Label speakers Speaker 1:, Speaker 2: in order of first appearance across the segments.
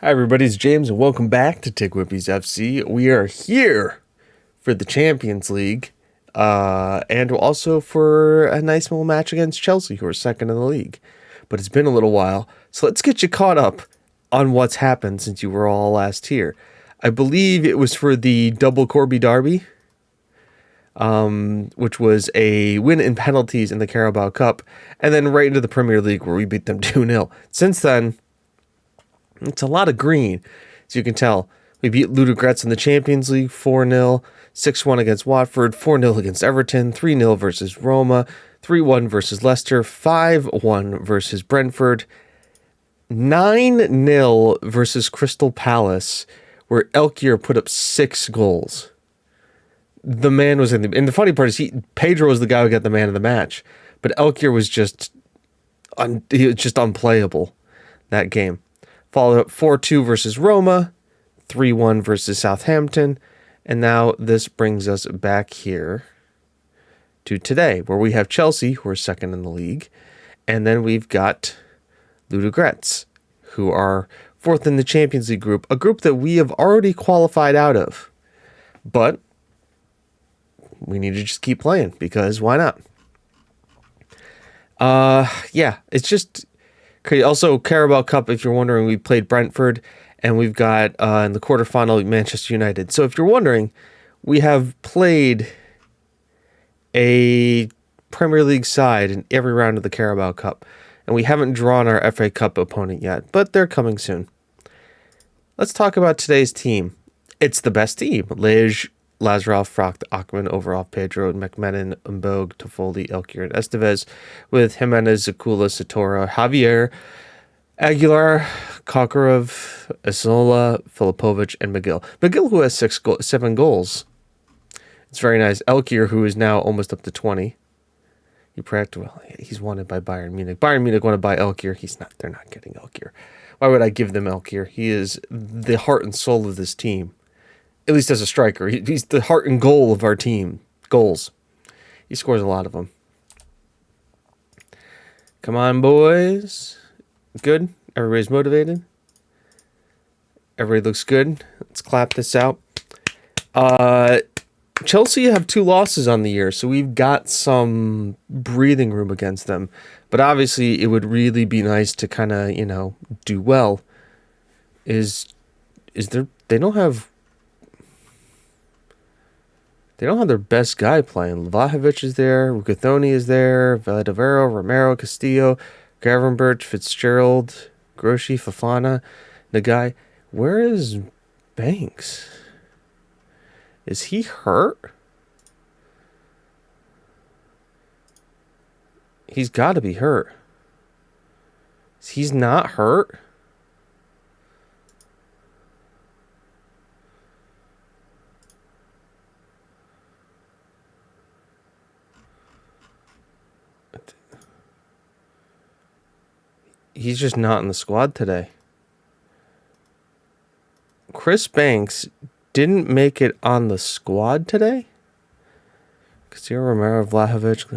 Speaker 1: Hi, everybody. It's James, and welcome back to TGWPIS FC. We are here for the Champions League, and also for a nice little match against Chelsea, who are second in the league. But it's been a little while, so let's get you caught up on what's happened since you were all last here. I believe it was for the double Corby Derby, which was a win in penalties in the Carabao Cup, and then right into the Premier League where we beat them 2-0. Since then, it's a lot of green, as you can tell. We beat Ludogorets in the Champions League 4-0, 6-1 against Watford, 4-0 against Everton, 3-0 versus Roma, 3-1 versus Leicester, 5-1 versus Brentford, 9-0 versus Crystal Palace, where Elkier put up 6 goals. The man was in the... And the funny part is Pedro was the guy who got the man of the match, but Elkier was just unplayable that game. Followed up 4-2 versus Roma, 3-1 versus Southampton, and now this brings us back here to today, where we have Chelsea, who are second in the league, and then we've got Ludogorets, who are fourth in the Champions League group, a group that we have already qualified out of. But we need to just keep playing, because why not? It's just... Also, Carabao Cup, if you're wondering, we played Brentford, and we've got, in the quarterfinal, Manchester United. So if you're wondering, we have played a Premier League side in every round of the Carabao Cup, and we haven't drawn our FA Cup opponent yet, but they're coming soon. Let's talk about today's team. It's the best team. Lej, Lazarov, Frocht, Achman, Overoff, Pedro, McMenon, Mbog, Toffoli, Elkier, and Estevez, with Jimenez, Zakula, Satora, Javier, Aguilar, Kokarov, Asola, Filipovic, and McGill. McGill, who has 7 goals. It's very nice. Elkier, who is now almost up to 20. He's wanted by Bayern Munich. Bayern Munich want to buy Elkier. They're not getting Elkier. Why would I give them Elkier? He is the heart and soul of this team. At least as a striker. He's the heart and goal of our team. Goals. He scores a lot of them. Come on, boys. Good? Everybody's motivated? Everybody looks good? Let's clap this out. Chelsea have 2 losses on the year, so we've got some breathing room against them. But obviously, it would really be nice to kind of, do well. They don't have their best guy playing. Vlahovic is there, Ugathoni is there, Valdivero, Romero, Castillo, Gravenberch, Fitzgerald, Groshi, Fofana, the guy. Where is Banks? Is he hurt? He's got to be hurt. He's not hurt? He's just not in the squad today. Chris Banks didn't make it on the squad today? Castillo, Romero, Vlahovic,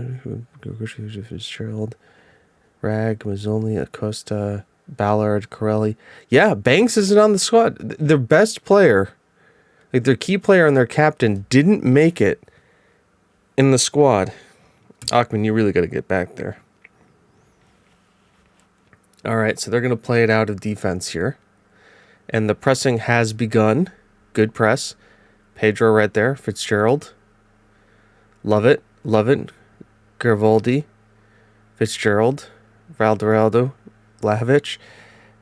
Speaker 1: Fitzgerald, Rag, Mazzoli, Acosta, Ballard, Corelli. Yeah, Banks isn't on the squad. Their best player, their key player and their captain, didn't make it in the squad. Achman, you really got to get back there. All right, so they're going to play it out of defense here. And the pressing has begun. Good press. Pedro right there. Fitzgerald. Love it. Garibaldi. Fitzgerald. Valderaldo. Vlahovic.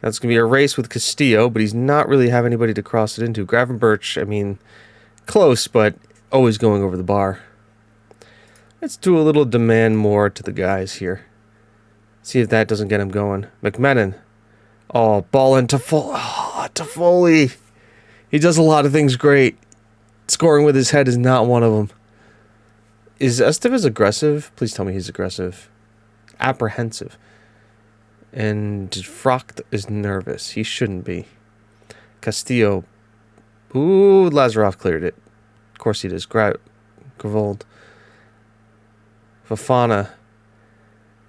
Speaker 1: That's going to be a race with Castillo, but he's not really have anybody to cross it into. Gravenberch, close, but always going over the bar. Let's do a little demand more to the guys here. See if that doesn't get him going. McMenon. Oh, ball into Toffoli. He does a lot of things great. Scoring with his head is not one of them. Is Estevez aggressive? Please tell me he's aggressive. Apprehensive. And Frocht is nervous. He shouldn't be. Castillo. Ooh, Lazarov cleared it. Of course he does. Gravold. Fofana.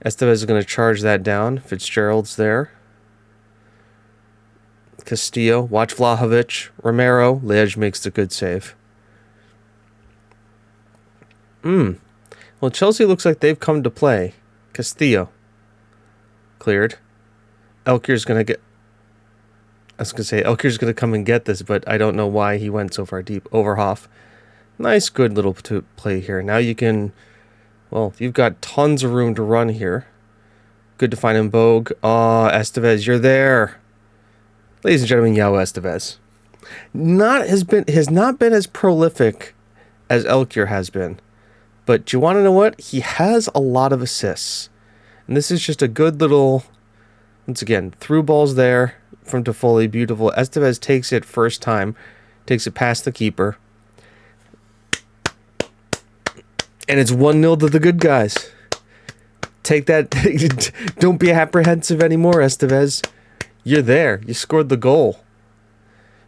Speaker 1: Estevez is going to charge that down. Fitzgerald's there. Castillo. Watch Vlahovic. Romero. Lej makes the good save. Well, Chelsea looks like they've come to play. Castillo. Cleared. Elkier's going to get... I was going to say, Elkier's going to come and get this, but I don't know why he went so far deep. Overhoff. Nice, good little play here. Now you can... Well, you've got tons of room to run here. Good to find him, Bogue. Oh, Estevez, you're there. Ladies and gentlemen, Yao Estevez. Has not been as prolific as Elkier has been. But do you want to know what? He has a lot of assists. And this is just a good little... Once again, through balls there from Toffoli. Beautiful. Estevez takes it first time. Takes it past the keeper. And it's 1-0 to the good guys. Take that. Don't be apprehensive anymore, Estevez. You're there. You scored the goal.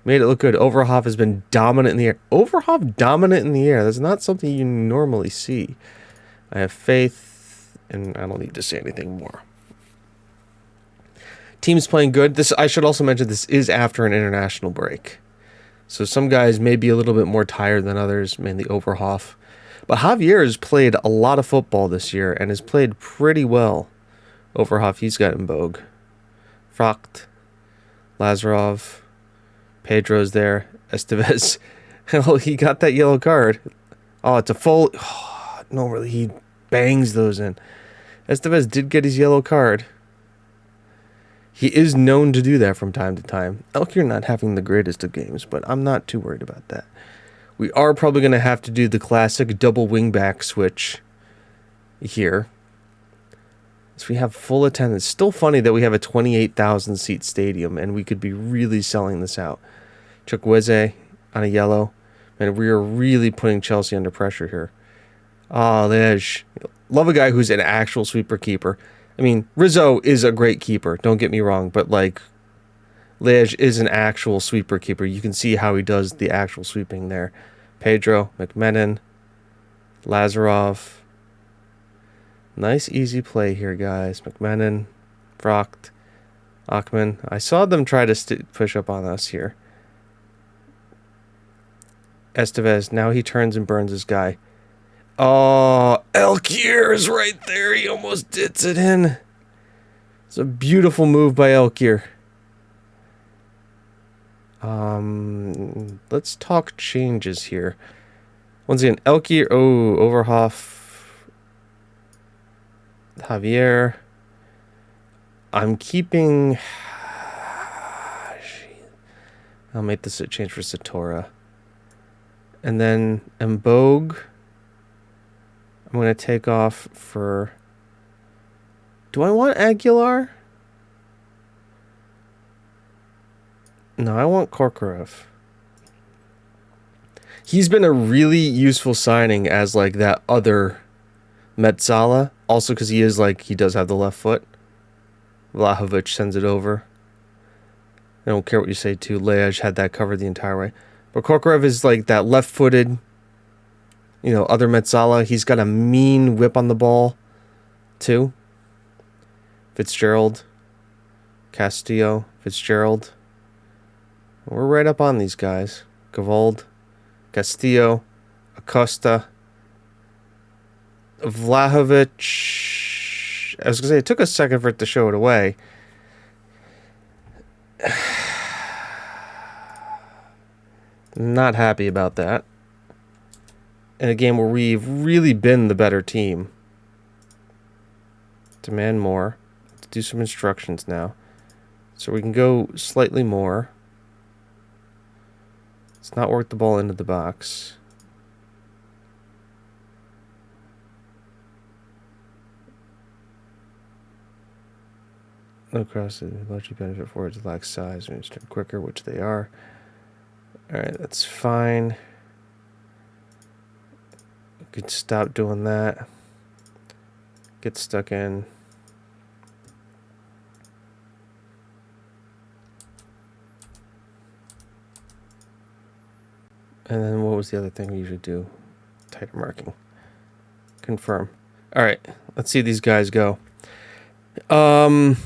Speaker 1: Made it look good. Overhoff has been dominant in the air. Overhoff dominant in the air. That's not something you normally see. I have faith, and I don't need to say anything more. Team's playing good. I should also mention this is after an international break. So some guys may be a little bit more tired than others, mainly Overhoff. But Javier has played a lot of football this year and has played pretty well. Overhoff, he's got him Bogue. Fracht, Lazarov, Pedro's there. Estevez. Oh, he got that yellow card. Oh, it's a full... Oh, no, really, he bangs those in. Estevez did get his yellow card. He is known to do that from time to time. Elkier not having the greatest of games, but I'm not too worried about that. We are probably going to have to do the classic double wingback switch here. So we have full attendance. Still funny that we have a 28,000 seat stadium and we could be really selling this out. Chukwueze on a yellow. And we are really putting Chelsea under pressure here. Oh, Lej. Love a guy who's an actual sweeper keeper. I mean, Rizzo is a great keeper. Don't get me wrong. But, like, Lej is an actual sweeper keeper. You can see how he does the actual sweeping there. Pedro, McMenon, Lazarov. Nice, easy play here, guys. McMenon, Fracht, Achman. I saw them try to push up on us here. Estevez, now he turns and burns his guy. Oh, Elkier is right there. He almost dits it in. It's a beautiful move by Elkier. Let's talk changes here. Once again, Elkier. Oh, Overhoff. Javier. I'm keeping... I'll make this a change for Satora. And then Mbogue. I'm going to take off for... Do I want Aguilar? No, I want Korkarev. He's been a really useful signing as like that other Metzala. Also because he is like, he does have the left foot. Vlahovic sends it over. I don't care what you say too. Lej had that covered the entire way. But Korkarev is like that left-footed, you know, other Metzala. He's got a mean whip on the ball too. Fitzgerald. Castillo. Fitzgerald. We're right up on these guys. Gavold, Castillo, Acosta, Vlahovic. I was going to say, it took a second for it to show it away. Not happy about that. In a game where we've really been the better team. Demand more. Let's do some instructions now. So we can go slightly more. Let's not work the ball into the box. No crosses. Largely benefit forwards lack size and turn quicker, which they are. Alright, that's fine. We could stop doing that. Get stuck in. And then what was the other thing we usually do? Tighter marking. Confirm. Alright, let's see these guys go. I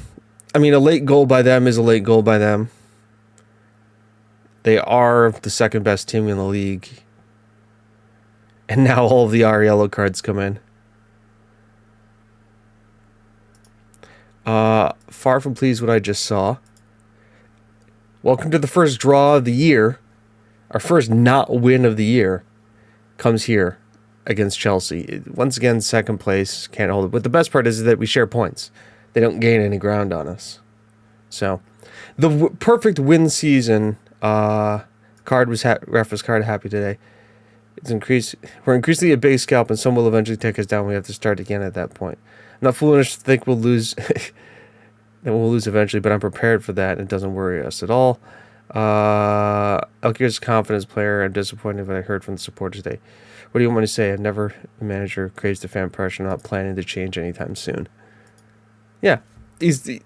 Speaker 1: mean, a late goal by them is a late goal by them. They are the second best team in the league. And now all of the R yellow cards come in. Far from pleased what I just saw. Welcome to the first draw of the year. Our first not win of the year comes here against Chelsea. Once again, second place, can't hold it. But the best part is that we share points. They don't gain any ground on us. So, the perfect win season card was ref was card happy today. It's increased. We're increasingly a base scalp, and some will eventually take us down. We have to start again at that point. I'm not foolish to think we'll lose. That we'll lose eventually, but I'm prepared for that. And it doesn't worry us at all. Elkier's a confidence player. I'm disappointed what I heard from the supporters today. What do you want me to say? I've never a manager craves the fan pressure. Not planning to change anytime soon. Yeah, he's the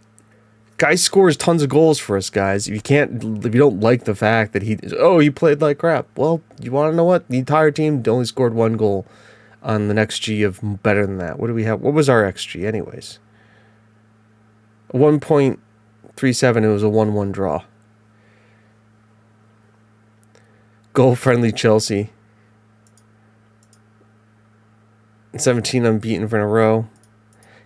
Speaker 1: guy scores tons of goals for us, guys. If you don't like the fact that he played like crap. Well, you want to know what? The entire team only scored 1 goal on the XG of better than that. What do we have? What was our XG anyways? 1.37. It was a 1-1 draw. Goal-friendly Chelsea. 17 unbeaten for in a row.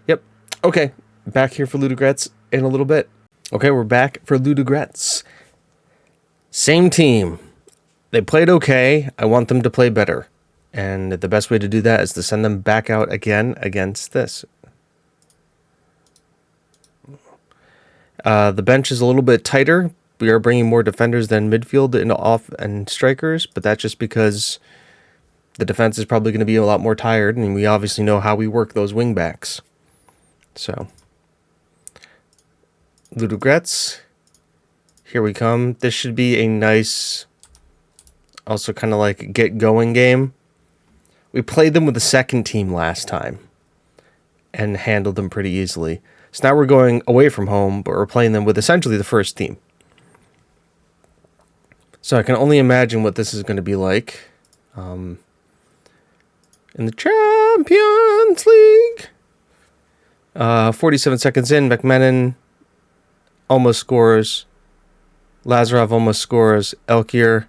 Speaker 1: Yep. Okay. Back here for Ludogorets in a little bit. Okay, we're back for Ludogorets. Same team. They played okay. I want them to play better. And the best way to do that is to send them back out again against this. The bench is a little bit tighter. We are bringing more defenders than midfield into off and strikers, but that's just because the defense is probably going to be a lot more tired, and we obviously know how we work those wing backs. So, Ludogorets, here we come. This should be a nice, also kind of like get going game. We played them with the second team last time and handled them pretty easily. So now we're going away from home, but we're playing them with essentially the first team. So I can only imagine what this is going to be like in the Champions League. 47 seconds in, McMenon almost scores. Lazarov almost scores. Elkier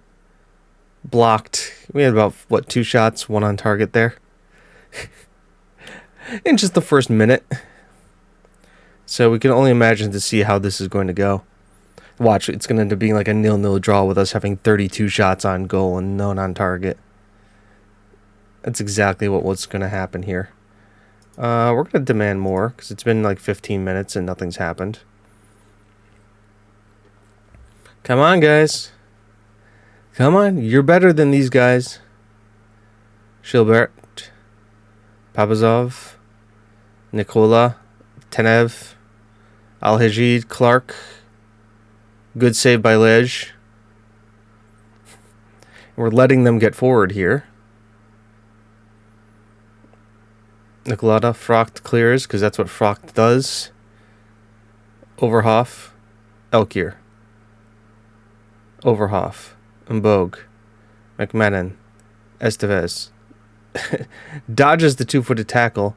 Speaker 1: blocked. We had about, 2 shots, 1 on target there. In just the first minute. So we can only imagine to see how this is going to go. Watch, it's going to end up being like a 0-0 draw with us having 32 shots on goal and none on target. That's exactly what's going to happen here. We're going to demand more because it's been like 15 minutes and nothing's happened. Come on, guys. Come on. You're better than these guys. Gilbert, Papazov, Nikola, Tenev, Al-Hajid, Clark. Good save by Lej. We're letting them get forward here. Nicolata, Frocht clears, because that's what Frocht does. Overhoff, Elkier. Overhoff, Mbogue, McMenon, Estevez. Dodges the 2-footed tackle.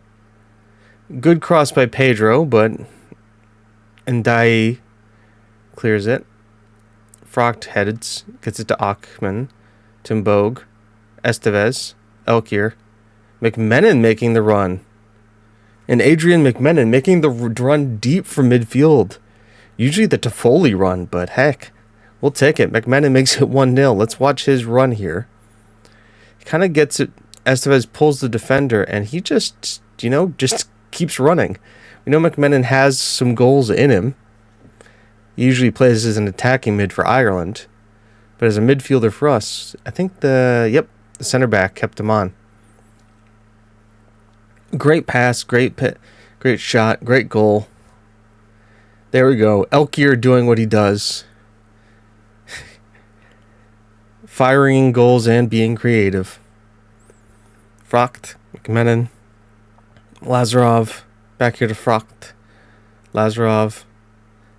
Speaker 1: Good cross by Pedro, but Ndai clears it. Frocht heads, gets it to Achman, to Mbogue, Estevez, Elkier. McMenon making the run. And Adrian McMenon making the run deep from midfield. Usually the Toffoli run, but heck, we'll take it. McMenon makes it 1-0. Let's watch his run here. He kind of gets it. Estevez pulls the defender, and he just keeps running. We know McMenon has some goals in him. He usually plays as an attacking mid for Ireland. But as a midfielder for us, I think the center back kept him on. Great pass, great shot, great goal. There we go. Elkier doing what he does. Firing goals and being creative. Frocht, McMenon, Lazarov, back here to Frocht, Lazarov,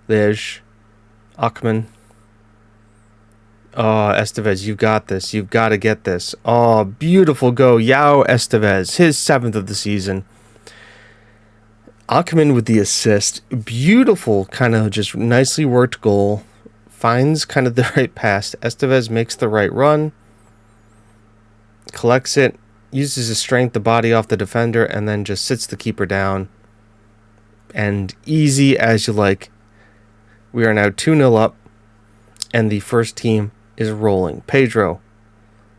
Speaker 1: Lej, Achman. Oh, Estevez, you got this. You've got to get this. Oh, beautiful go. Yao Estevez, his 7th of the season. Achman with the assist. Beautiful, kind of just nicely worked goal. finds kind of the right pass. Estevez makes the right run, collects it, uses his strength to body off the defender, and then just sits the keeper down. And easy as you like. We are now 2-0 up, and the first team is rolling. Pedro,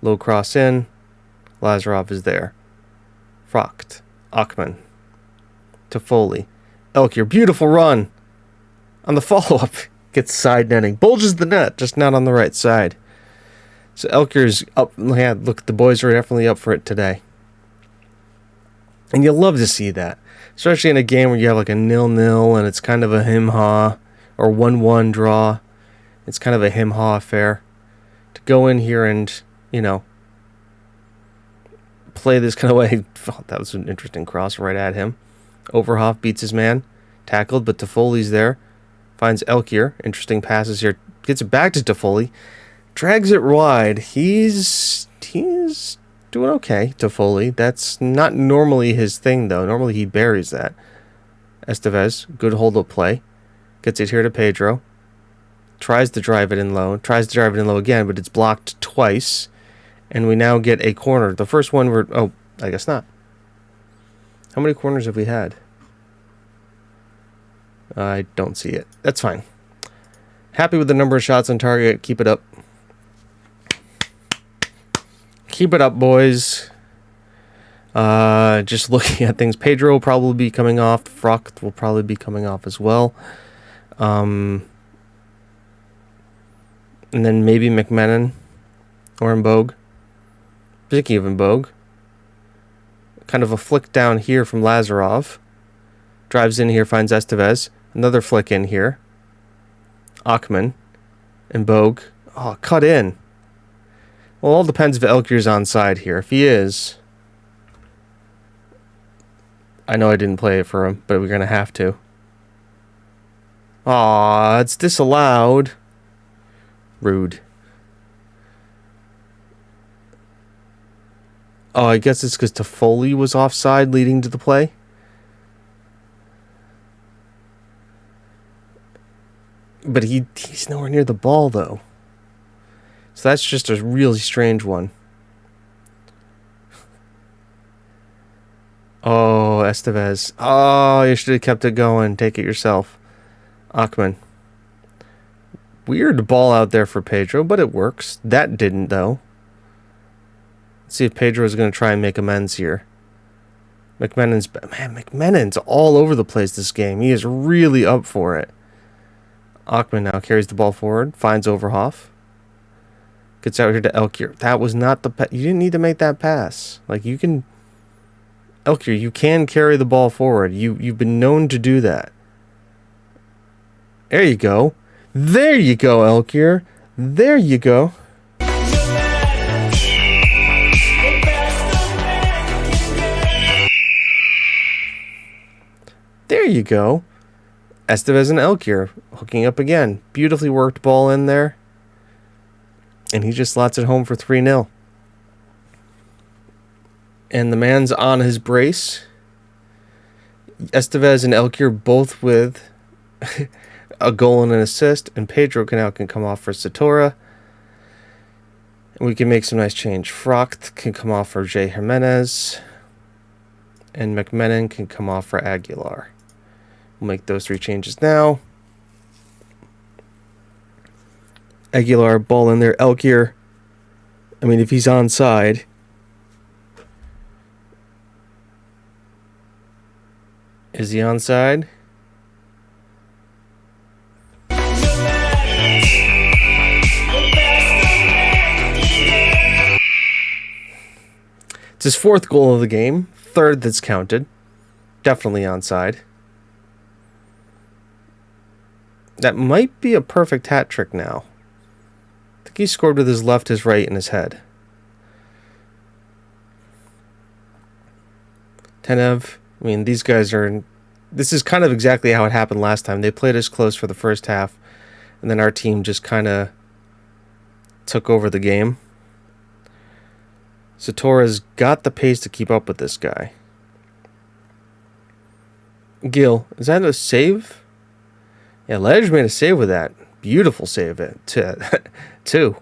Speaker 1: low cross in. Lazarov is there. Frocht, Achman, Toffoli, Elkier, beautiful run. On the follow-up, gets side netting. Bulges the net, just not on the right side. So Elkier's up. Yeah, look, the boys are definitely up for it today. And you love to see that. Especially in a game where you have like a 0-0 and it's kind of a him-ha, or 1-1 draw. It's kind of a him-ha affair. To go in here and, play this kind of way. Oh, that was an interesting cross right at him. Overhoff beats his man. Tackled, but Toffoli's there. Finds Elkier. Interesting passes here. Gets it back to Toffoli. Drags it wide. He's doing okay, Toffoli. That's not normally his thing, though. Normally he buries that. Estevez, good hold-up play. Gets it here to Pedro. Tries to drive it in low. Tries to drive it in low again, but it's blocked twice. And we now get a corner. The first one oh, I guess not. How many corners have we had? I don't see it. That's fine. Happy with the number of shots on target. Keep it up. Keep it up, boys. Just looking at things. Pedro will probably be coming off. Frocht will probably be coming off as well. And then maybe McMenon or Mbogue. Speaking of Mbogue, kind of a flick down here from Lazarov. Drives in here, finds Estevez. Another flick in here. Achman. Mbogue. Oh, cut in. Well, it all depends if Elkier's onside here. If he is, I know I didn't play it for him, but we're going to have to. Aw, it's disallowed. Rude. Oh, I guess it's because Toffoli was offside leading to the play. But he's nowhere near the ball, though. So that's just a really strange one. Oh, Estevez. Oh, you should have kept it going. Take it yourself. Achman. Weird ball out there for Pedro, but it works. That didn't, though. Let's see if Pedro is going to try and make amends here. McMenon's all over the place this game. He is really up for it. Achman now carries the ball forward. Finds Overhoff. Gets out here to Elkier. That was not the... You didn't need to make that pass. Like, you can... Elkier, you can carry the ball forward. You've been known to do that. There you go. There you go, Elkier. There you go. There you go. Estevez and Elkier hooking up again. Beautifully worked ball in there. And he just slots it home for 3-0. And the man's on his brace. Estevez and Elkier both with a goal and an assist. And Pedro can come off for Satora. And we can make some nice change. Frocht can come off for Jay Jimenez. And McMenon can come off for Aguilar. We'll make those three changes now. Aguilar, ball in there. Elkier, I mean, if he's onside, is he onside? It's his fourth goal of the game, third that's counted. Definitely onside. That might be a perfect hat trick now. I think he scored with his left, his right, and his head. Tenev, I mean, these guys are... This is kind of exactly how it happened last time. They played us close for the first half, and then our team just kind of took over the game. Satora's got the pace to keep up with this guy. Gil, is that a save? Yeah, Ledge made a save with that. Beautiful save it. 2.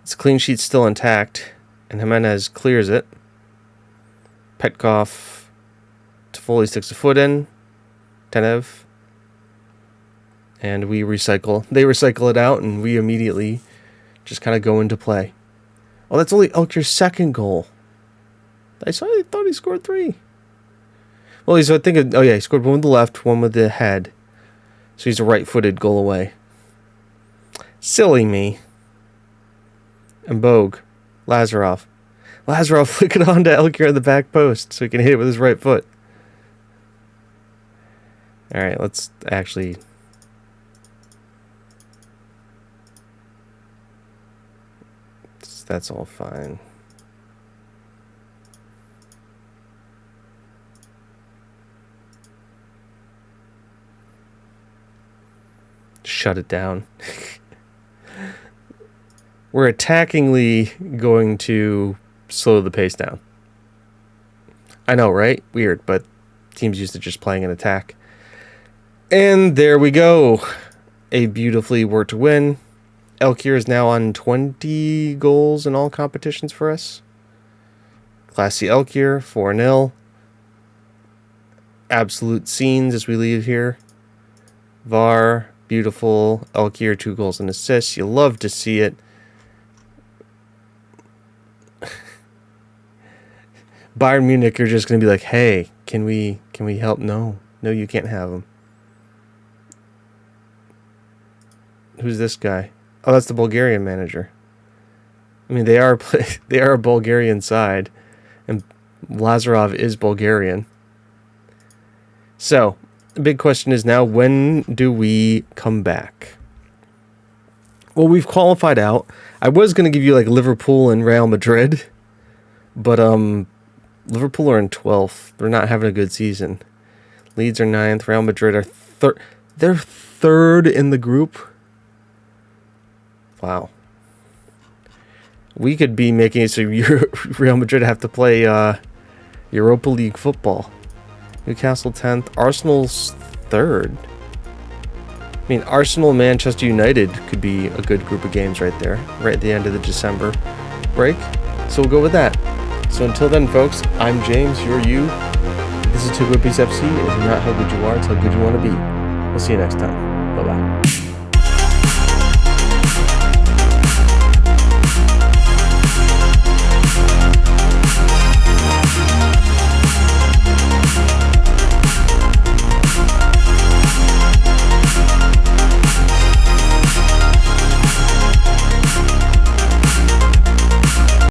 Speaker 1: It's clean sheet still intact. And Jimenez clears it. Petkov. Toffoli sticks a foot in. Tenev. And we recycle. They recycle it out, and we immediately just kind of go into play. Oh, that's only Elkier's second goal. I thought he scored 3. Well, he scored one with the left, one with the head. So he's a right-footed goal away. Silly me. And Bogue. Lazarov. Lazarov flick it on to Elkier at the back post so he can hit it with his right foot. All right, let's actually... That's all fine. Shut it down. We're attackingly going to slow the pace down. I know, right? Weird, but teams used to just playing an attack. And there we go. A beautifully worked win. Elkier is now on 20 goals in all competitions for us. Classy Elkier, 4-0. Absolute scenes as we leave here. VAR, beautiful. Elkier, 2 goals and assists. You love to see it. Bayern Munich are just going to be like, hey, can we help? No, you can't have him. Who's this guy? Oh, that's the Bulgarian manager. I mean, they are a Bulgarian side, and Lazarov is Bulgarian. So, the big question is now, when do we come back? Well, we've qualified out. I was going to give you like Liverpool and Real Madrid, but Liverpool are in 12th. They're not having a good season. Leeds are 9th. Real Madrid are third. They're 3rd in the group. Wow. We could be making it so Real Madrid have to play Europa League football. Newcastle 10th. Arsenal's 3rd. I mean, Arsenal and Manchester United could be a good group of games right there. Right at the end of the December break. So we'll go with that. So until then, folks, I'm James. You're you. This is TGWPIS FC. It's not how good you are. It's how good you want to be. We'll see you next time. Bye-bye.